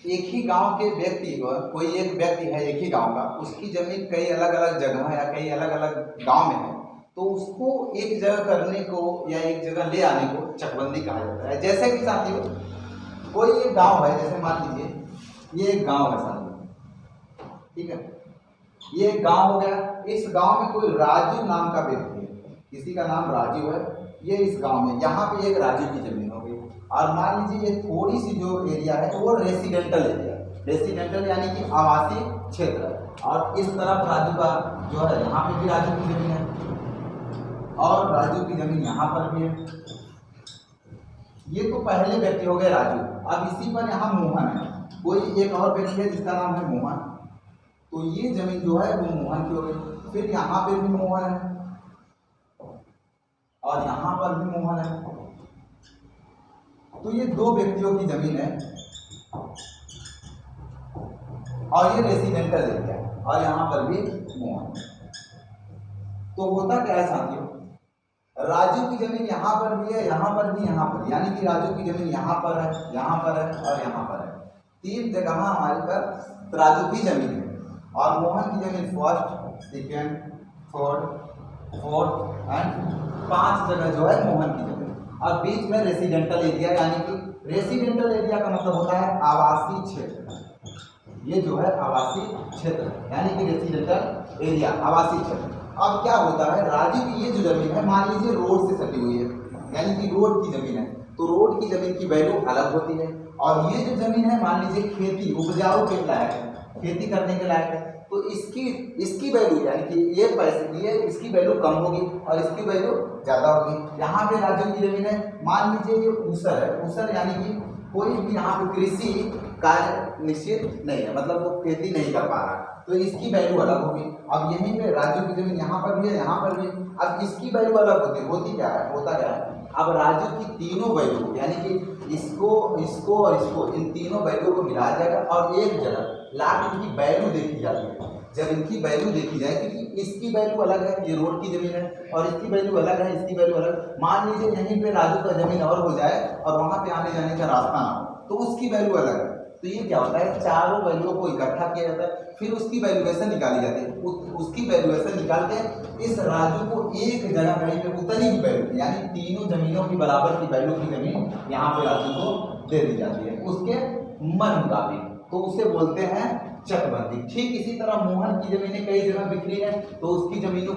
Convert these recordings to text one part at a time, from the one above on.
एक ही गांव के व्यक्ति को, कोई एक व्यक्ति है एक ही गांव का, उसकी जमीन कई अलग अलग जगह या कई अलग अलग गांव में है, तो उसको एक जगह करने को या एक जगह ले आने को चकबंदी कहा जाता है। जैसे कि साथियों कोई एक गांव है, जैसे मान लीजिए ये एक गांव है साथियों, ठीक है, ये एक गांव हो गया। इस गांव में कोई राजू नाम का व्यक्ति है, किसी का नाम राजू है, ये इस गांव में, यहाँ पे एक राजू की जमीन हो गई। और मान लीजिए ये थोड़ी सी जो एरिया है वो रेसिडेंटल एरिया, रेसिडेंटल यानी कि आवासीय क्षेत्र है। और इस तरफ राजू का जो है, यहाँ पे भी राजू की जमीन है और राजू की जमीन यहाँ पर भी है। ये तो पहले व्यक्ति हो गए राजू। अब इसी पर यहाँ मोहन है, कोई एक और व्यक्ति है जिसका नाम है मोहन, तो ये जमीन जो है वो मोहन की हो गई। फिर यहाँ पे भी मोहन है और यहाँ पर भी मोहन है, तो ये दो व्यक्तियों की जमीन है और ये रेसिडेंटल एरिया है और यहाँ पर भी मोहन। तो होता क्या है साथियों, राजू की जमीन यहाँ पर भी है, यहाँ पर भी, यहाँ पर, यानी कि राजू की जमीन यहाँ पर है, यहाँ पर है और यहाँ पर है। तीन जगह हमारे पर राजू की जमीन है और मोहन की जमीन first, second, third, fourth and 5 जगह जो है मोहन की जमीन। और बीच में रेसिडेंटल एरिया, यानी कि रेसिडेंटल एरिया का मतलब होता है आवासीय क्षेत्र। ये जो है आवासीय क्षेत्र यानी कि रेसिडेंटल एरिया, आवासीय क्षेत्र। अब क्या होता है, राजू की ये जो जमीन है मान लीजिए रोड से सटी हुई है, यानी कि रोड की जमीन है, तो रोड की जमीन की वैल्यू अलग होती है। और ये जो जमीन है मान लीजिए खेती उपजाऊ के लायक है, खेती करने के लायक है, तो इसकी वैल्यू यानी कि ये पैसे ये इसकी वैल्यू कम होगी और इसकी वैल्यू ज़्यादा होगी। यहाँ पे राजू की जमीन है, मान लीजिए ये ऊसर है, ऊसर यानी कि कोई भी यहाँ पे कृषि कार्य निश्चित नहीं है, मतलब वो खेती नहीं कर पा रहा, तो इसकी वैल्यू अलग होगी। अब यहीं पे राजू की जमीन यहाँ पर भी है, यहाँ पर भी, अब इसकी वैल्यू अलग होती क्या है, होता क्या है, अब राजू की तीनों वैल्यू यानी कि इसको और इसको, इन तीनों वैल्यू को मिलाया जाएगा और एक जगह लाख इनकी वैल्यू देखी जाती है। जब इनकी वैल्यू देखी जाए, क्योंकि इसकी वैल्यू अलग है, ये रोड की जमीन है, और इसकी वैल्यू अलग है, इसकी वैल्यू अलग, मान लीजिए यहीं पे राजू का जमीन और हो जाए और वहाँ पे आने जाने का रास्ता ना हो, तो उसकी वैल्यू अलग है। तो ये क्या होता है, चारों वैल्यूओं को इकट्ठा किया जाता है, फिर उसकी वैल्यूएशन निकाली जाती है। उसकी वैल्यूएशन निकाल के इस राजू को एक जगह कहीं पे उतनी ही वैल्यू, यानी तीनों जमीनों की बराबर की वैल्यू की जमीन यहाँ पे राजू को दे दी जाती है उसके मन मुताबिक, तो उसे बोलते हैं चकबंदी। ठीक इसी तरह मोहन की जमीनें कई जगह बिखरी है, तो उसकी जमीनों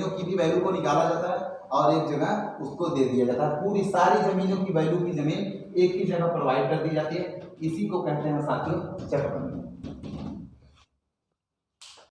की भी वैल्यू को निकाला जाता है और एक जगह उसको दे दिया जाता है। पूरी सारी जमीनों की वैल्यू की जमीन एक ही जगह प्रोवाइड कर दी जाती है, इसी को कहते हैं साथियों चकबंदी।